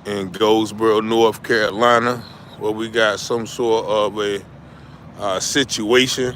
in Goldsboro, North Carolina, where we got some sort of a situation.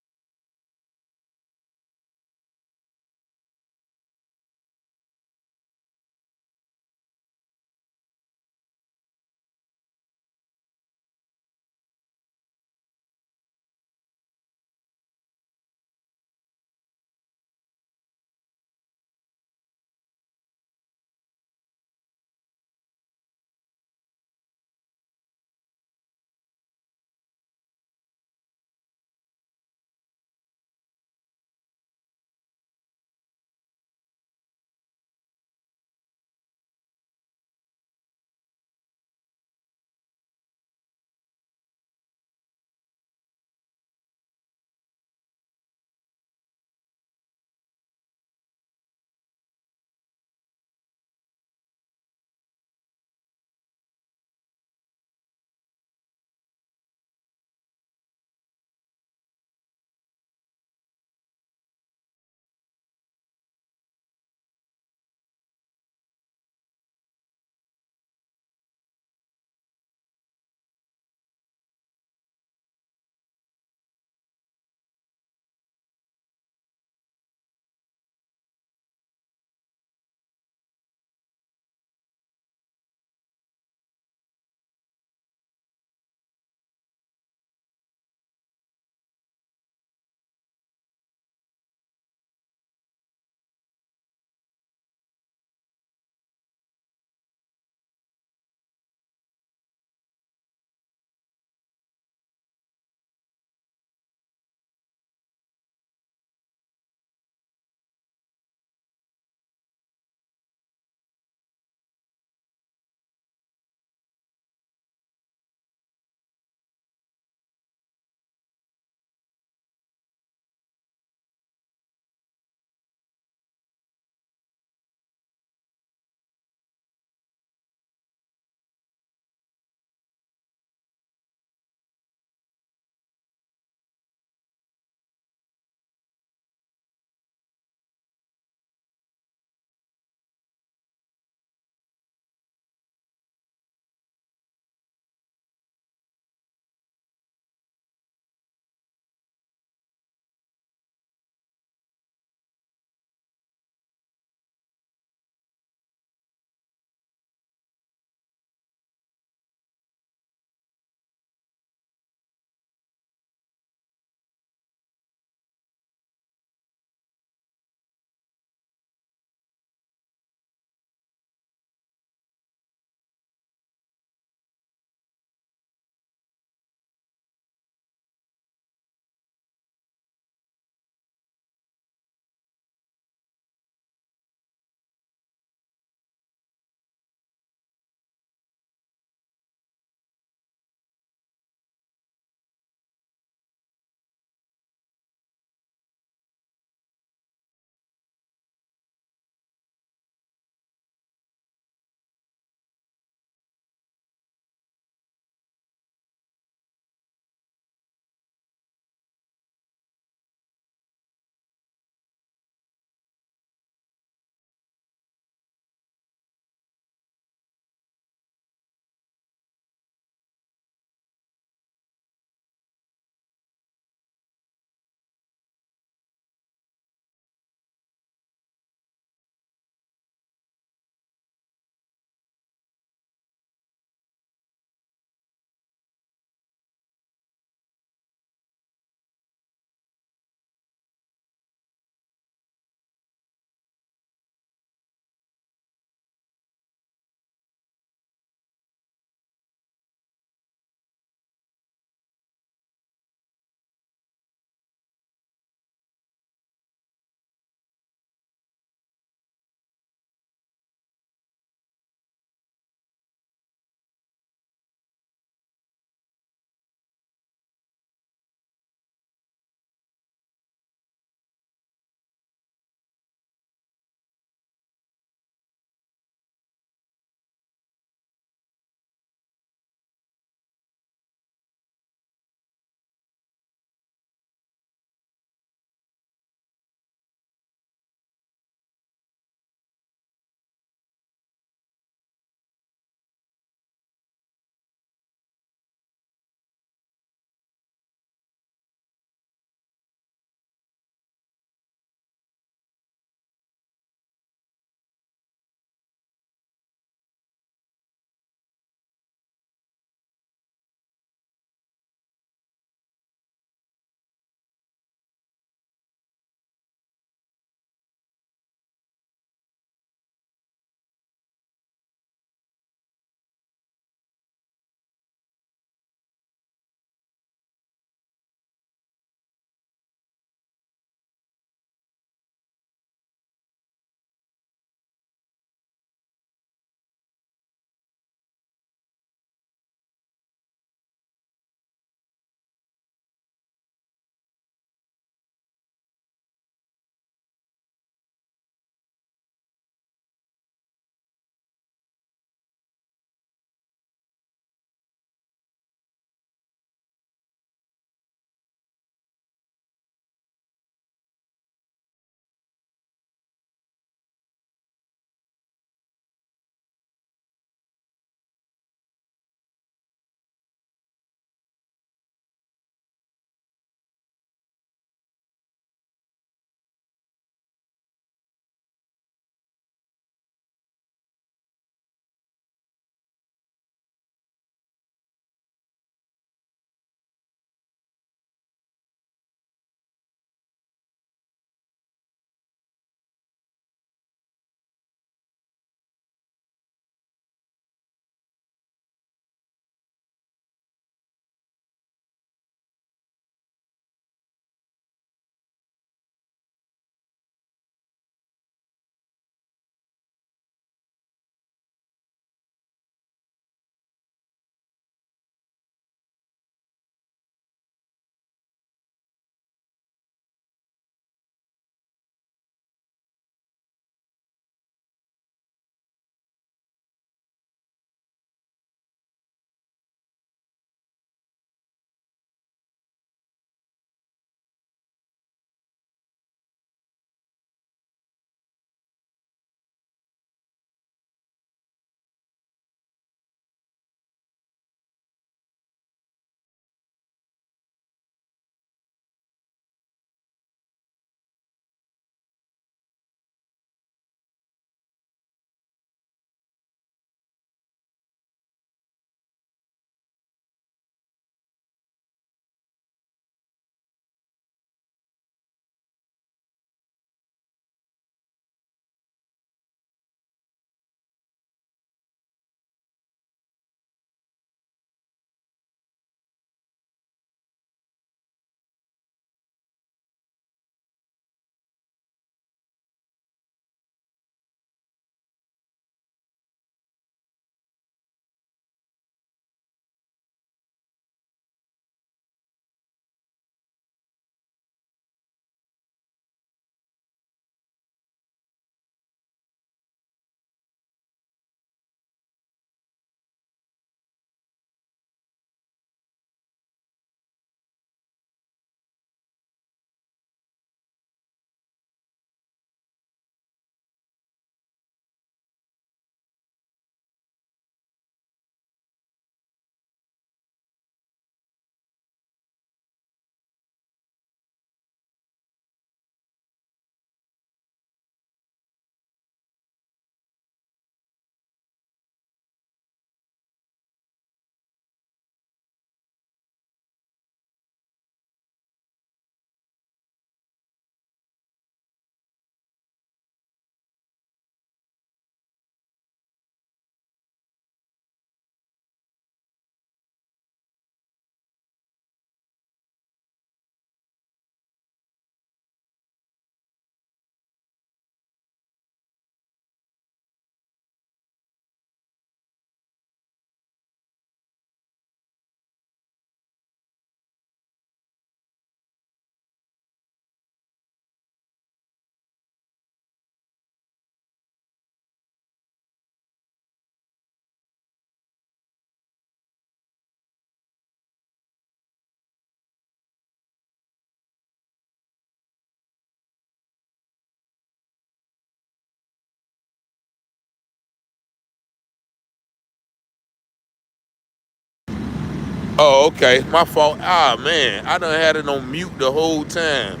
Oh, okay. My fault. Ah, man. I done had it on mute the whole time.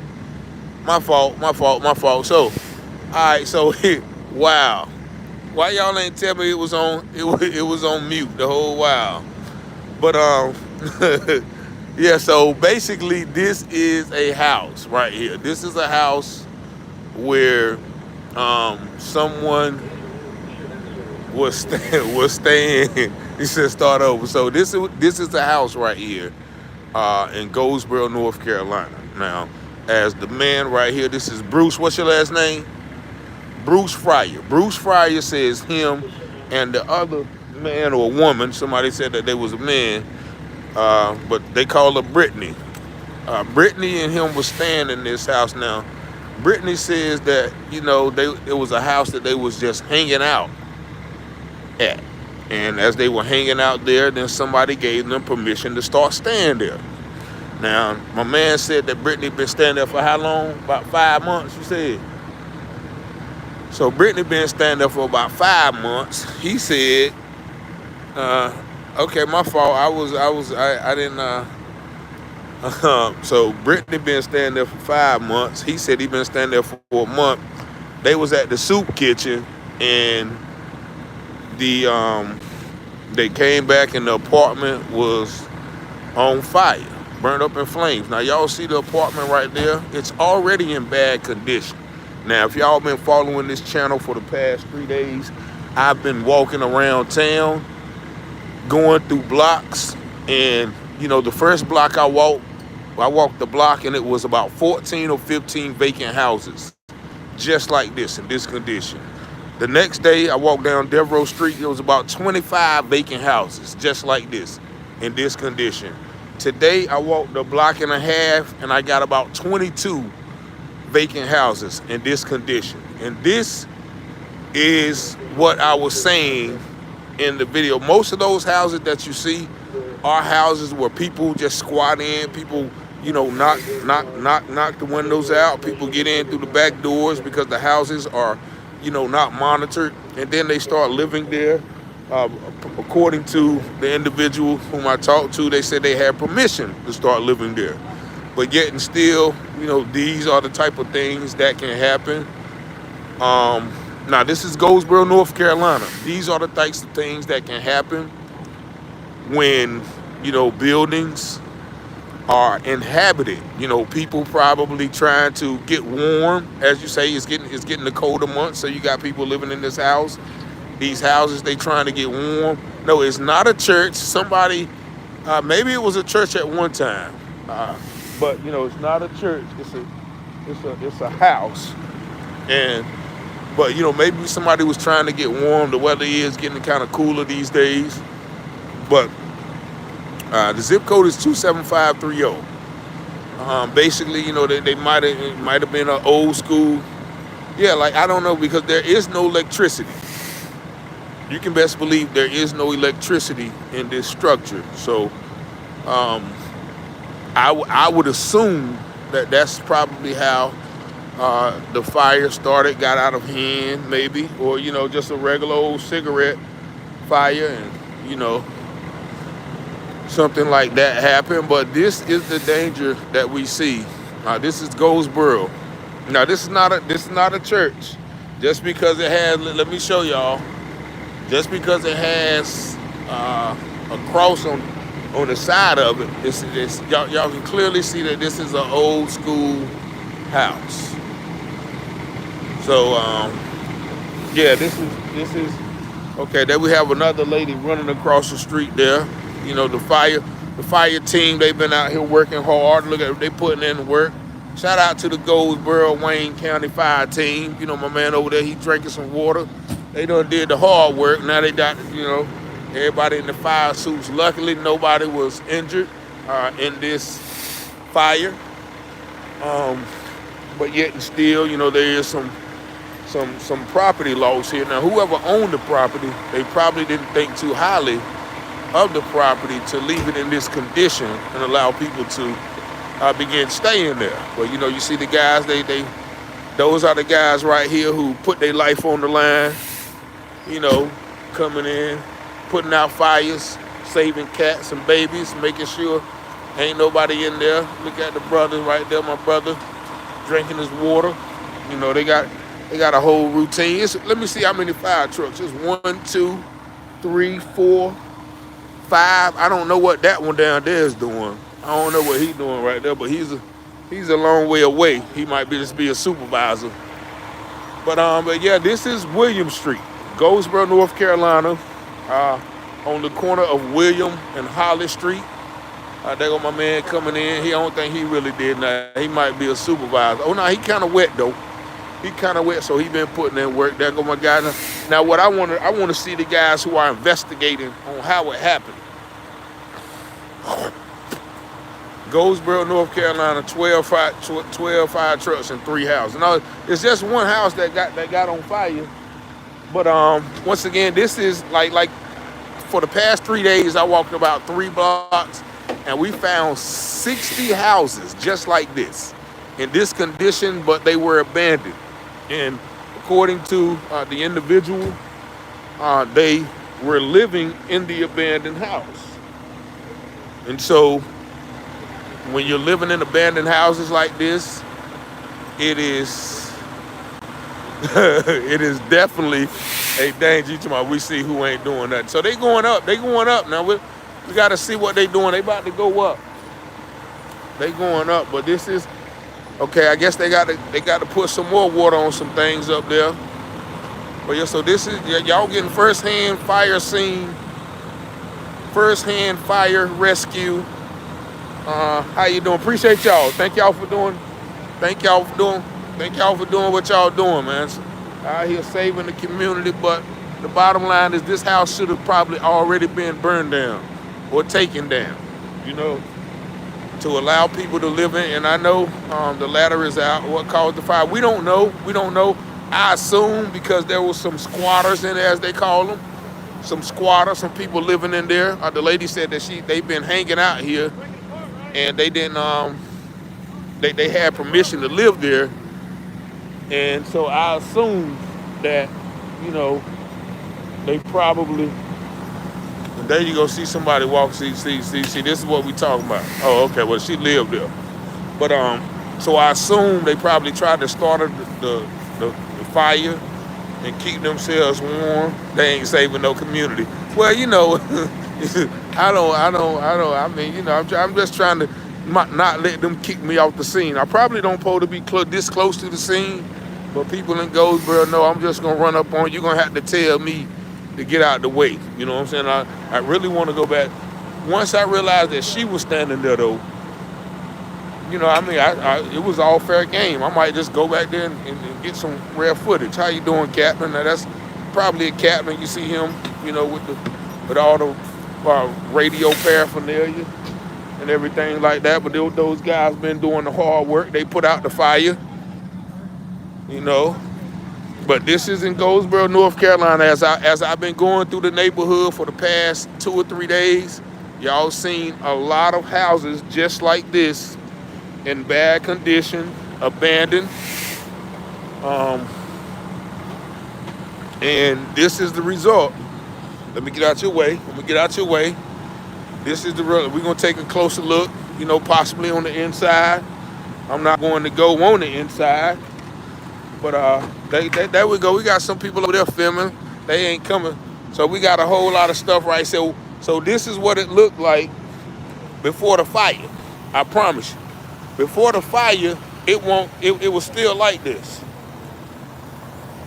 My fault. My fault. My fault. So, all right. So, wow. Why y'all ain't tell me it was on? It was on mute the whole while. But yeah. So basically, this is a house right here. This is a house where someone was staying. He said start over. So this is the house right here in Goldsboro, North Carolina. Now, as the man right here, this is Bruce. What's your last name? Bruce Fryer. Bruce Fryer says him and the other man or woman. Somebody said that there was a man, but they call her Brittany. Brittany and him was staying in this house. Now, Brittany says that it was a house that they was just hanging out at. And as they were hanging out there, then somebody gave them permission to start staying there. Now, my man said that Brittany been staying there for how long? About 5 months, you said? So Brittany been staying there for about 5 months. He said, okay, my fault. I didn't, so Brittany been staying there for 5 months. He said he been staying there for a month. They was at the soup kitchen and they came back and the apartment was on fire, burned up in flames. Now y'all see the apartment right there? It's already in bad condition. Now if y'all been following this channel for the past 3 days, I've been walking around town, going through blocks, and the first block I walked the block and it was about 14 or 15 vacant houses, just like this, in this condition. The next day, I walked down Devereaux Street. There was about 25 vacant houses, just like this, in this condition. Today, I walked a block and a half, and I got about 22 vacant houses in this condition. And this is what I was saying in the video. Most of those houses that you see are houses where people just squat in, people knock the windows out, people get in through the back doors because the houses are not monitored, and then they start living there. According to the individual whom I talked to, they said they had permission to start living there. But yet and still, these are the type of things that can happen. Now, this is Goldsboro, North Carolina. These are the types of things that can happen when, buildings are inhabited. People probably trying to get warm. As you say, it's getting the colder months, so you got people living in this house. These houses, they trying to get warm. No, it's not a church. Somebody, maybe it was a church at one time, but it's not a church. It's a house, but maybe somebody was trying to get warm. The weather is getting kind of cooler these days, but the zip code is 27530. Basically, they might have been an old school. Yeah, like I don't know, because there is no electricity. You can best believe there is no electricity in this structure. So, I would assume that that's probably how the fire started, got out of hand, maybe, or just a regular old cigarette fire, and something like that happened. But this is the danger that we see. This is Goldsboro. Now this is not a church. Just because it has, let me show y'all. Just because it has a cross on the side of it, y'all can clearly see that this is an old school house. So yeah, this is okay. Then we have another lady running across the street there. The fire team, they've been out here working hard. Look at, they putting in the work. Shout out to the Goldsboro Wayne County Fire Team. My man over there, he drinking some water. They done did the hard work. Now they got, everybody in the fire suits. Luckily, nobody was injured in this fire. But yet and still, there is some property loss here. Now, whoever owned the property, they probably didn't think too highly of the property to leave it in this condition and allow people to begin staying there. But you see the guys, those are the guys right here who put their life on the line, coming in, putting out fires, saving cats and babies, making sure ain't nobody in there. Look at the brothers right there, my brother drinking his water. You know, they got a whole routine. Let me see how many fire trucks. It's one, two, three, four, five. I don't know what that one down there is doing. I don't know what he's doing right there, but he's a long way away. He might just be a supervisor. But yeah, this is William Street, Goldsboro, North Carolina, on the corner of William and Holly Street. There go my man coming in. He don't think he really did nothing. He might be a supervisor. Oh no, he kind of wet though. He kind of wet, so he been putting in work. There go my guy. Now what I want to see the guys who are investigating on how it happened. Goldsboro, North Carolina, 12 fire trucks and 3 houses. No, it's just one house that got on fire. But once again, this is like for the past 3 days, I walked about 3 blocks, and we found 60 houses just like this, in this condition, but they were abandoned. And according to the individual, they were living in the abandoned house. And so when you're living in abandoned houses like this, it is it is definitely a danger. We see who ain't doing nothing. So they going up now. We got to see what they doing. They about to go up. They going up, but this is okay. I guess they got to put some more water on some things up there. But yeah, so this is y'all getting first-hand fire scene, first-hand fire rescue. How you doing? Appreciate y'all. Thank y'all for doing what y'all doing, man. Out here saving the community, but the bottom line is this house should have probably already been burned down or taken down, you know, to allow people to live in. And I know the ladder is out. What caused the fire? We don't know. I assume because there was some squatters in there, as they call them. Some people living in there. The lady said that they've been hanging out here, and they didn't they had permission to live there. And so I assume that, you know, they probably, and there you go, see somebody walk, see, this is what we talking about. Oh, okay, well, she lived there. But so I assume they probably tried to start the fire and keep themselves warm. They ain't saving no community. Well, you know, I mean, you know, I'm just trying to not let them kick me off the scene. I probably don't supposed to be this close to the scene, but people in Goldsboro know I'm just gonna run up on you. You're gonna have to tell me to get out the way. You know what I'm saying? I really want to go back. Once I realized that she was standing there, though, you know, I mean, it was all fair game. I might just go back there and get some rare footage. How you doing, Captain? Now that's probably a captain. You see him, you know, with all the radio paraphernalia and everything like that. But those guys been doing the hard work. They put out the fire, you know. But this is in Goldsboro, North Carolina. As I've been going through the neighborhood for the past 2 or 3 days, y'all seen a lot of houses just like this in bad condition, abandoned. And this is the result. Let me get out your way. This is the result. We're going to take a closer look, you know, possibly on the inside. I'm not going to go on the inside. But there we go. We got some people over there filming. They ain't coming. So we got a whole lot of stuff, right? So this is what it looked like before the fire. I promise you. Before the fire, it was still like this.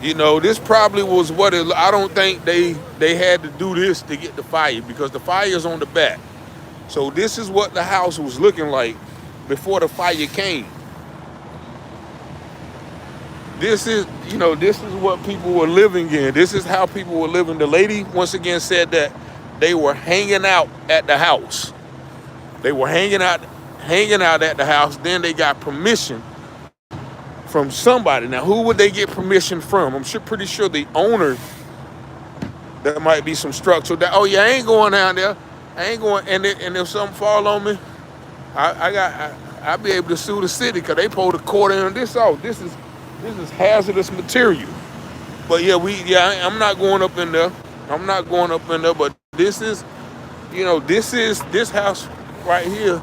You know, this probably was I don't think they had to do this to get the fire, because the fire's on the back. So this is what the house was looking like before the fire came. This is what people were living in. This is how people were living. The lady, once again, said that they were hanging out at the house. They were hanging out at the house. Then they got permission from somebody. Now, who would they get permission from? I'm pretty sure the owner. There might be some structure that, oh yeah, I ain't going down there. I ain't going. And if something fall on me, I'll be able to sue the city, because they pulled a quarter on this off. This is hazardous material. But yeah, I'm not going up in there. But this is this house right here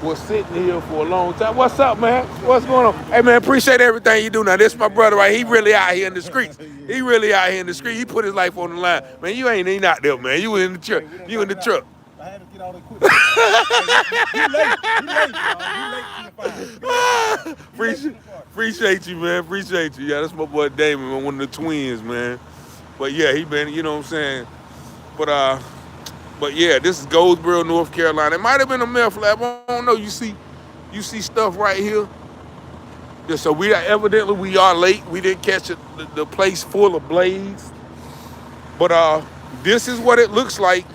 was sitting here for a long time. What's up, man? What's going on? Hey, man, appreciate everything you do. Now, this is my brother, right? He really out here in the streets. He really out here in the street. He put his life on the line. Man, you ain't even out there, man. You in the truck. You in the truck. I had to get all the equipment. Appreciate you, man. Appreciate you. Yeah, that's my boy Damon, man, one of the twins, man. But yeah, he been, you know what I'm saying. But yeah, this is Goldsboro, North Carolina. It might have been a meth lab. I don't know. You see stuff right here. Yeah, so we are late. We didn't catch it, the place full of blaze. But this is what it looks like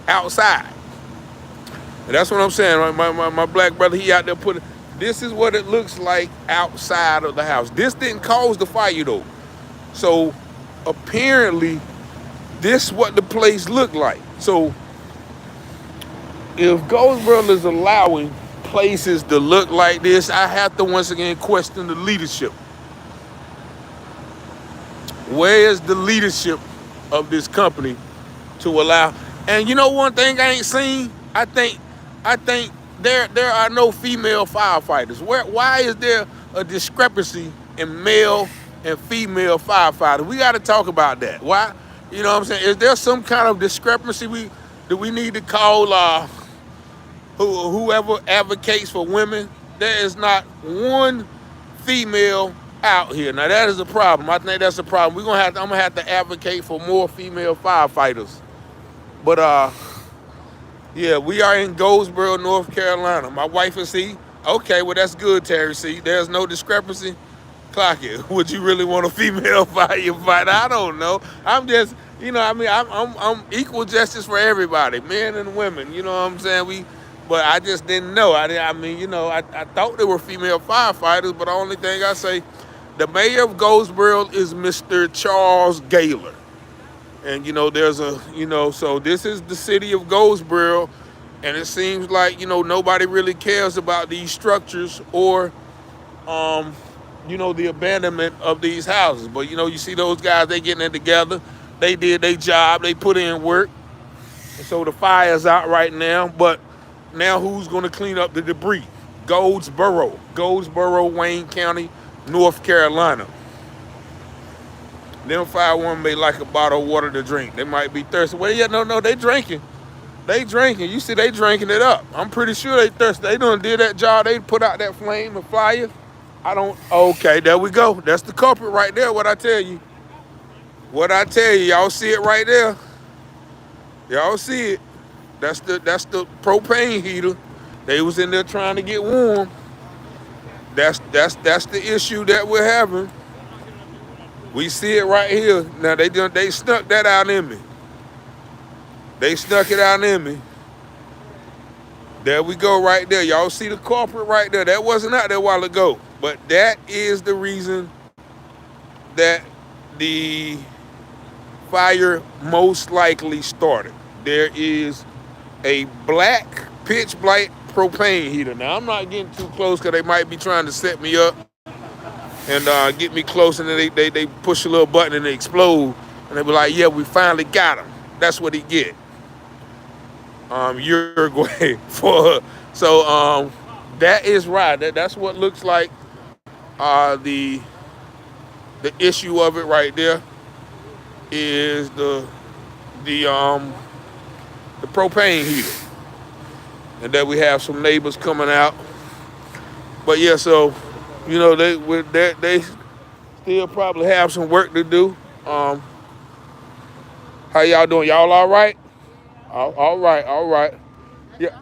outside. And that's what I'm saying. Right? My black brother, he out there putting. This is what it looks like outside of the house. This didn't cause the fire though. So apparently, this is what the place looked like. So if Goldsboro is allowing places to look like this, I have to once again question the leadership. Where is the leadership of this company to allow? And you know one thing I ain't seen? I think there are no female firefighters. Why is there a discrepancy in male and female firefighters? We got to talk about that. Why? You know what I'm saying? Is there some kind of discrepancy do we need to call whoever advocates for women? There is not one female out here. Now that is a problem. I think that's a problem. I'm gonna have to advocate for more female firefighters. But yeah, we are in Goldsboro, North Carolina. My wife is C. Okay, well that's good, Terry C. There's no discrepancy. Clock it. Would you really want a female firefighter? I don't know. I'm just, I'm equal justice for everybody, men and women. You know what I'm saying? But I just didn't know. I thought there were female firefighters, but the only thing I say, the mayor of Goldsboro is Mr. Charles Gaylor. And, so this is the city of Goldsboro, and it seems like, nobody really cares about these structures or, the abandonment of these houses. But, you see those guys, they getting it together. They did their job. They put in work. And so the fire's out right now. But now who's going to clean up the debris? Goldsboro, Wayne County, North Carolina. Them firewomen may like a bottle of water to drink. They might be thirsty. Well, yeah, no, they drinking. They drinking. You see, they drinking it up. I'm pretty sure they thirsty. They done did that job. They put out that flame and fire. Okay, there we go. That's the culprit right there, what I tell you. Y'all see it right there. Y'all see it. That's the propane heater. They was in there trying to get warm. That's the issue that we're having. We see it right here. Now they snuck that out in me. They snuck it out in me. There we go right there. Y'all see the culprit right there. That wasn't out there a while ago. But that is the reason that the fire most likely started. There is a pitch black propane heater. Now, I'm not getting too close because they might be trying to set me up and get me close, and then they push a little button and they explode. And they be like, yeah, we finally got him. That's what he get. Uruguay for so that is right. That's what looks like the issue of it right there is the propane heater, and that we have some neighbors coming out. But yeah, so they still probably have some work to do. How y'all doing? Y'all all right? All right. Yeah.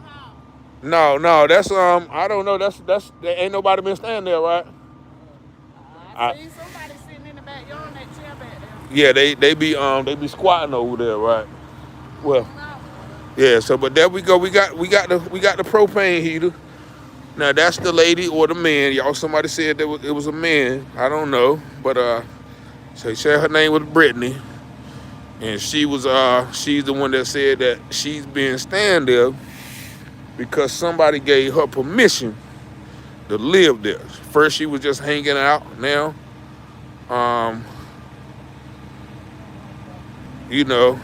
No, that's I don't know. That's there ain't nobody been standing there, right? I see somebody sitting in the backyard on that chair back there. Yeah, they be squatting over there, right? Well, yeah. So, but there we go. We got the propane heater. Now that's the lady or the man. Y'all, somebody said it was a man. I don't know, but so she said her name was Brittany, and she's the one that said that she's been staying there because somebody gave her permission to live there. First she was just hanging out. Now, You know,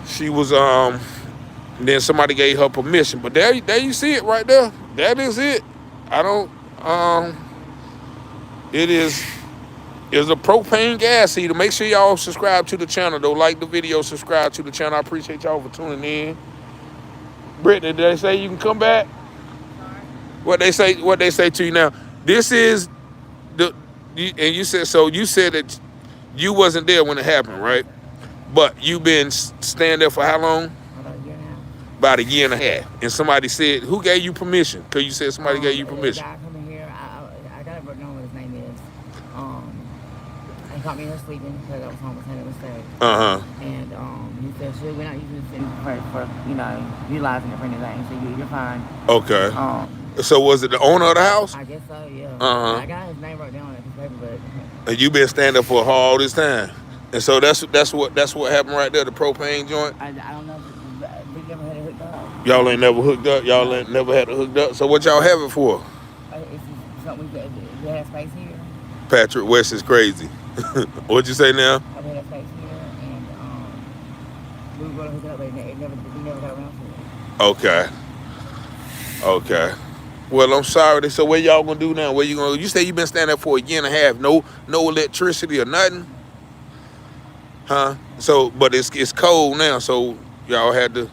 she was then somebody gave her permission. But there you see it right there. That is it. I don't um it is a propane gas heater. Make sure y'all subscribe to the channel though. Like the video, subscribe to the channel. I appreciate y'all for tuning in. Brittany, did they say you can come back? Sorry. What they say to you now? This is the and you said so. You said that you wasn't there when it happened, right? But you been staying there for how long? About a year now. About a year and a half. And somebody said, who gave you permission? Because you said somebody gave you The permission. guy coming here, I gotta know what his name is. He caught me here sleeping because I was home with him mistake. And he said, "Shit, we're not using this for utilizing it for anything. So you're fine." Okay. Um, So was it the owner of the house? I guess so, yeah. Uh-huh. I got his name wrote down on the paper, but And you been standing there for all this time. And so that's what happened right there, the propane joint. I don't know if we never had it hooked up. Y'all ain't never hooked up. Y'all ain't never had it hooked up. So what y'all have it for? It's just something we had space here. Patrick West is crazy. What'd you say now? We had space here, and we were going to hook it up, but we never got around to it. Okay. Okay. Well, I'm sorry. So what y'all gonna do now? Where you gonna? You say you been standing there for a year and a half. No electricity or nothing, huh? So, but it's cold now. So y'all had to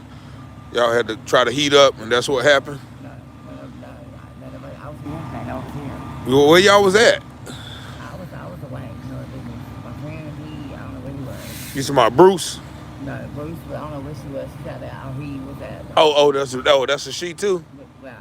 try to heat up, and that's what happened. No, I was here. I was here. Well, where y'all was at? I was away. My friend, I don't know where he was. You talking about Bruce? No, Bruce, I don't know where she was. She got that out. He was at. That's a she too. Well,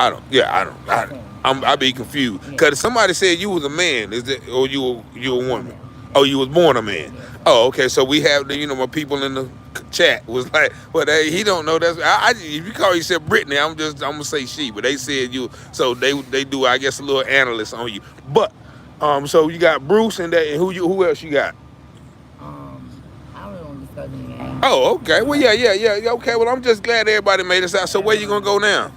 I don't. Yeah, I don't. I be confused because somebody said you was a man. Is it or you a woman? Oh, you was born a man. Oh, okay. So we have my people in the chat was like, well, he don't know. That's if you call yourself Brittany, I'm gonna say she, but they said you. So they do, I guess, a little analyst on you. But so you got Bruce and that, and who else you got? I don't really want to discuss any names. Oh, okay. Well, yeah. Okay. Well, I'm just glad everybody made us out. So where you gonna go now?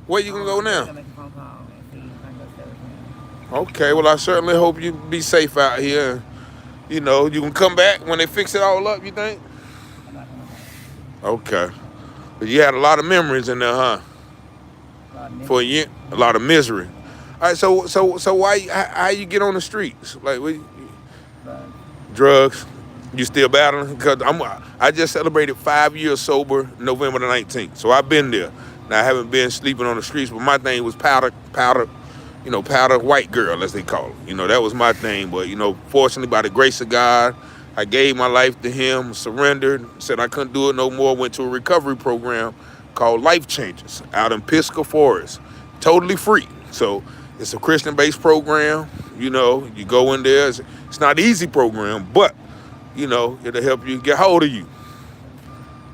Where you gonna go now? I'm gonna make a phone call and see if I can go stay with him. Okay. Well, I certainly hope you be safe out here. You can come back when they fix it all up. You think? I'm not coming back. Okay. But you had a lot of memories in there, huh? For a year, a lot of misery. All right. So why? How you get on the streets? Like drugs? You still battling? Because I just celebrated 5 years sober November the 19th. So I've been there. Now I haven't been sleeping on the streets, but my thing was powder white girl, as they call it. That was my thing. But fortunately, by the grace of God, I gave my life to Him, surrendered, said I couldn't do it no more. Went to a recovery program called Life Changes out in Pisgah Forest, totally free. So it's a Christian-based program. You go in there. It's not an easy program, but it'll help you get hold of you.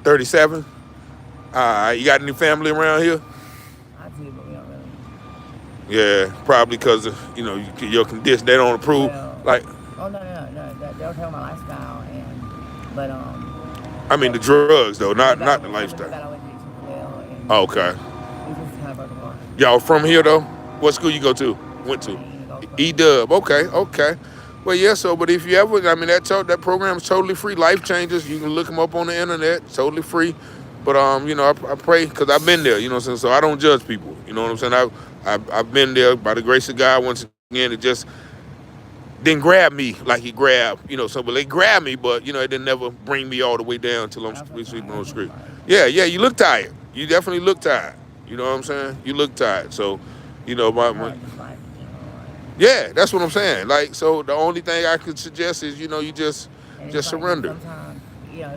37. You got any family around here? I do, but we don't really. Yeah, probably because of your condition. They don't approve. Well, Like, oh no. They'll tell my lifestyle but I mean the drugs though, not the got lifestyle. away with it well, and Okay. we just kind of broke apart. Y'all from here though? What school you go to? Went to? E-Dub. Okay. Well, yeah. So, but if you ever, that program is totally free. Life Changes. You can look them up on the internet. Totally free. But I pray because I've been there. So I don't judge people. You know what I'm saying? I've been there by the grace of God. Once again, it just didn't grab me like he grabbed. But they grabbed me, but it didn't never bring me all the way down until I'm sleeping on the street. Yeah. You look tired. You definitely look tired. You know what I'm saying? You look tired. So, my yeah, that's what I'm saying. Like, so the only thing I could suggest is, you just surrender. Sometimes,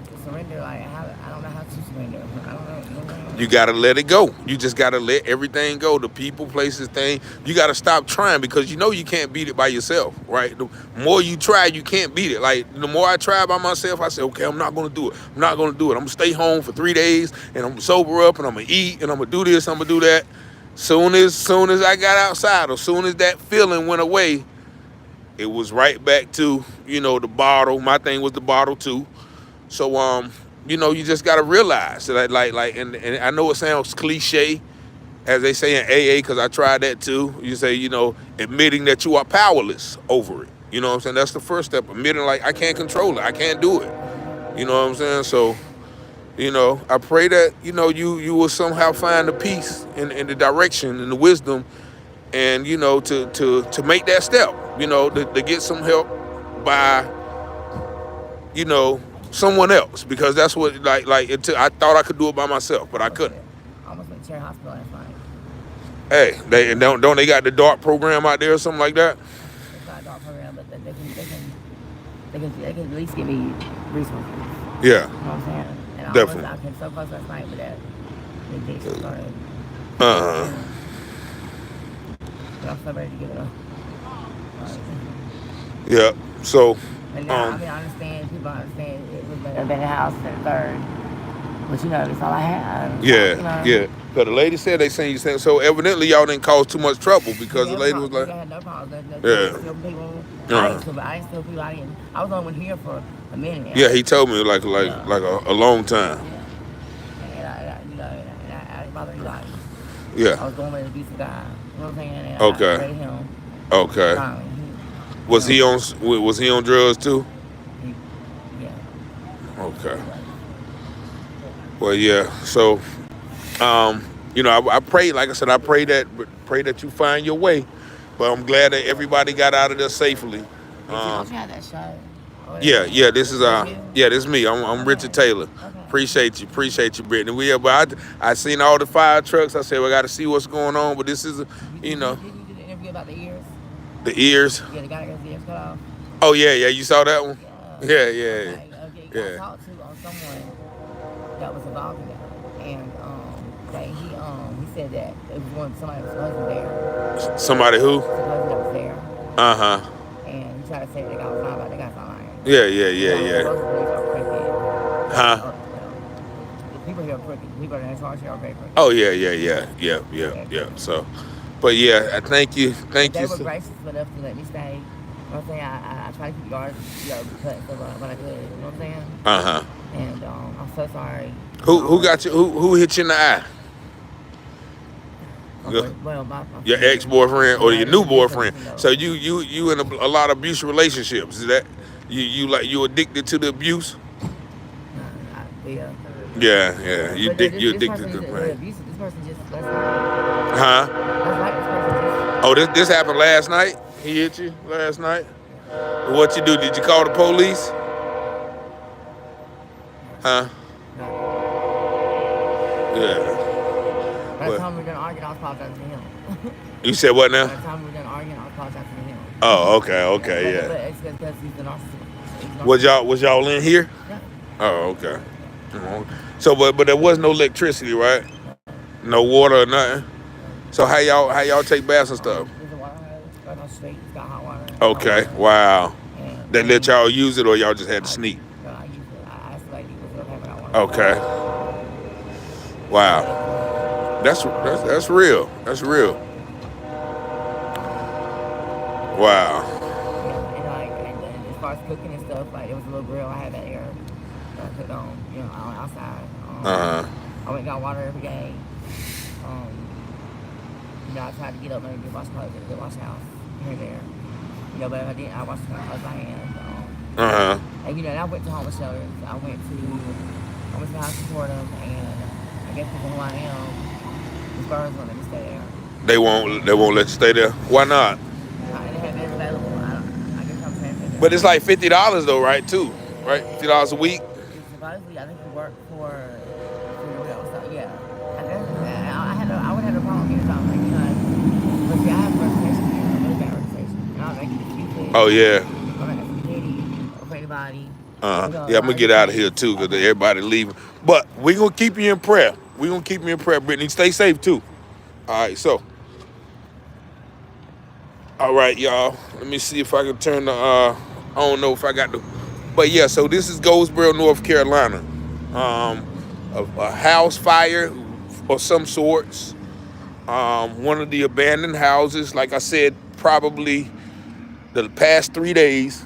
to surrender, like, I don't know how to surrender. I don't know. You got to let it go. You just got to let everything go. The people, places, thing. You got to stop trying because you can't beat it by yourself, right? The more you try, you can't beat it. Like, the more I try by myself, I say, okay, I'm not going to do it. I'm not going to do it. I'm going to stay home for 3 days, and I'm going to sober up, and I'm going to eat, and I'm going to do this, I'm going to do that. Soon as I got outside, or soon as that feeling went away, it was right back to, the bottle. My thing was the bottle too. So, you just got to realize that, and I know it sounds cliche, as they say in AA, because I tried that too. You say, admitting that you are powerless over it. You know what I'm saying? That's the first step. Admitting like I can't control it. I can't do it. You know what I'm saying? So, I pray that, you will somehow find the peace and the direction and the wisdom and, to make that step, to get some help by, someone else, because that's what I thought I could do it by myself, but I couldn't. I almost went to Cherry Hospital last night. Hey, don't they got the DART program out there or something like that? It's not a dog program, but they can at least give me resources. Yeah. You know what I'm saying? And Definitely. I came so close last night with that. They started. But I'm so ready to give it up. Yeah. So. And now, I understand. People understand it was better than the house at third. But that's all I had. Yeah. Because the lady said they seen you saying, so evidently y'all didn't cause too much trouble because the lady was like, I had no problem. Yeah. I ain't still people. I was only here for a minute. Yeah, he told me like a long time. Yeah. And I didn't bother anybody. Yeah. I was going with an abusive guy. You know what I'm saying? And Okay. I rated him. Okay. Finally, Was he on drugs too? Yeah. Okay. Well, yeah. So, I pray, like I said, I pray that you find your way. But I'm glad that everybody got out of there safely. Don't you have that shot? Yeah. This is this is me. I'm Richard Taylor. Okay. Appreciate you, Brittany. But I seen all the fire trucks. I said we got to see what's going on. But this is, Did you do the interview about the ears? The ears. Yeah, the guy that got his ears cut off. Oh yeah. You saw that one? Yeah. Okay. I talked to someone that was involved in that, and he said that it was somebody was husband there. Somebody who? The husband that was there. And he tried to say that the guy was lying, but the guy's not lying. Yeah. Huh? People here are crooked. People in charge here are very crooked. Oh yeah. So, but yeah, I thank you. They were gracious enough to let me stay. You know what I'm saying? I try to keep guards, cut when I could. You know what I'm saying? And I'm so sorry. Who got you? Who hit you in the eye? Well, your ex-boyfriend or your new boyfriend. So you in a lot of abuse relationships. Is that you addicted to the abuse? Yeah. You addicted to the pain. This person just Huh? Oh, this happened last night? He hit you last night? What you do? Did you call the police? Huh? Yeah. By the time we were done arguing, I was apologizing to him. You said what now? By the time we were done arguing, I was apologizing to him. Oh, okay, yeah. But it's because he's the narcissist. Was y'all in here? Yeah. Oh, okay. So, but there was no electricity, right? No water or nothing. So how y'all take baths and stuff? There's a water hose right on the street. It's got hot water. Okay, wow. They let y'all use it, or y'all just had to sneak? No, I used it. I asked the lady was okay when I wanted. Okay. Wow. That's real. That's real. Wow. And as far as cooking and stuff, it was a little grill. I had that air that I cooked on, outside. I went and got water every day. I tried to get up and wash clothes, wash the house here and there. But if I didn't, I washed the clothes by hand. And I went to homeless shelters. I went to the house to support them, and I guess because of who I am, the Spurs won't let me stay there. They won't let you stay there. Why not? They have it available. I guess I'm saying. But it's like $50 though, right? Too, right? $50 a week. It's supposedly, I think you work for yeah. I would have no problem getting something, but see, I have a reputation here. I'm really got a reputation. And I'm making excuses. Oh yeah. I'm not competing for anybody. Yeah, I'm gonna get out of here too, because everybody leaving. But we're gonna keep you in prayer. Brittany. Stay safe too. All right, so. All right, y'all. Let me see if I can turn the. I don't know if I got the. But yeah, so this is Goldsboro, North Carolina. A house fire of some sorts. One of the abandoned houses. Like I said, probably the past 3 days,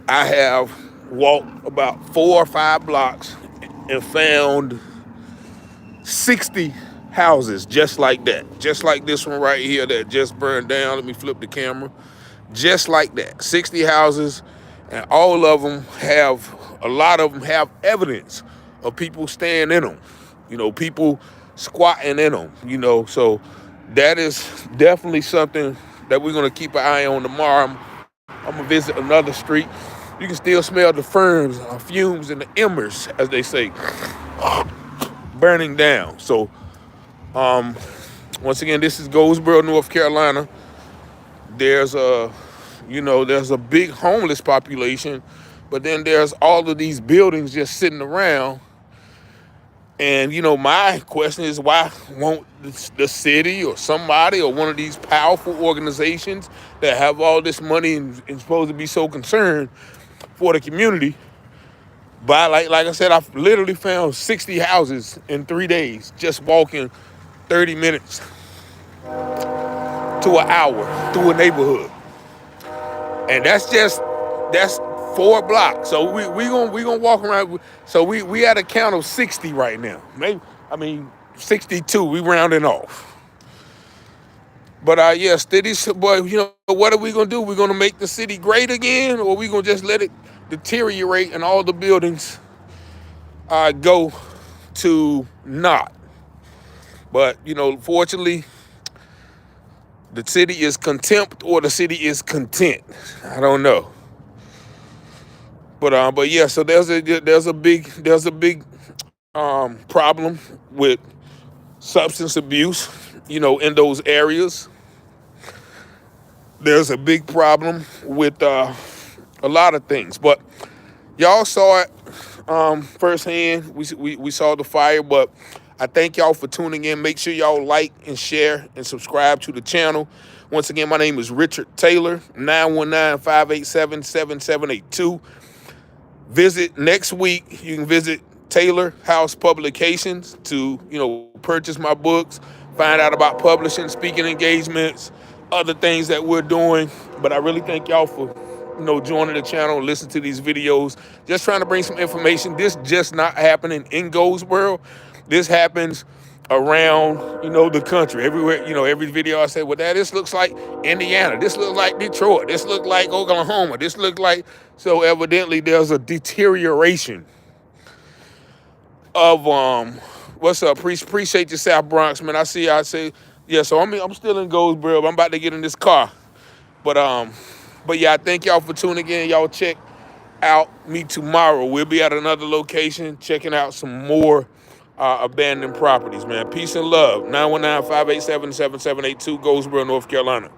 I have walked about 4 or 5 blocks and found 60 houses just like that. Just like this one right here that just burned down. Let me flip the camera. just like that. 60 houses, and all of them have, a lot of them have evidence of people staying in them. You know, people squatting in them, you know. So that is definitely something that we're going to keep an eye on tomorrow. I'm going to visit another street. You can still smell the fumes and the embers, as they say, burning down. So once again, this is Goldsboro, North Carolina. There's there's a big homeless population, but then there's all of these buildings just sitting around. And, you know, my question is, why won't the city or somebody or one of these powerful organizations that have all this money and supposed to be so concerned for the community buy, like I said, I've literally found 60 houses in 3 days, just walking 30 minutes to an hour through a neighborhood. And that's 4 blocks. So we gonna walk around. So we at a count of 60 right now. Maybe, 62. We rounding off. But yeah, steady. Boy, you know, what are we gonna do? We're gonna make the city great again, or we gonna just let it deteriorate and all the buildings go to naught? But, you know, fortunately, the city is contempt or the city is content. I don't know. But yeah, so there's a big problem with substance abuse, you know, in those areas. There's a big problem with a lot of things. But y'all saw it firsthand. We saw the fire, but I thank y'all for tuning in. Make sure y'all like and share and subscribe to the channel. Once again, my name is Richard Taylor, 919-587-7782. Visit next week. You can visit Taylor House Publications to, you know, purchase my books, find out about publishing, speaking engagements, other things that we're doing. But I really thank y'all for, you know, joining the channel and listening to these videos. Just trying to bring some information. This just not happening in Goldsboro. This happens around, you know, the country. Everywhere, you know, every video I say, well, this looks like Indiana. This looks like Detroit. This looks like Oklahoma. This looks like... So evidently there's a deterioration of what's up? Appreciate your South Bronx, man. I say, yeah, so I'm still in Goldsboro. I'm about to get in this car. But yeah, I thank y'all for tuning in. Y'all check out me tomorrow. We'll be at another location checking out some more abandoned properties, man. Peace and love. 919-587-7782, Goldsboro, North Carolina.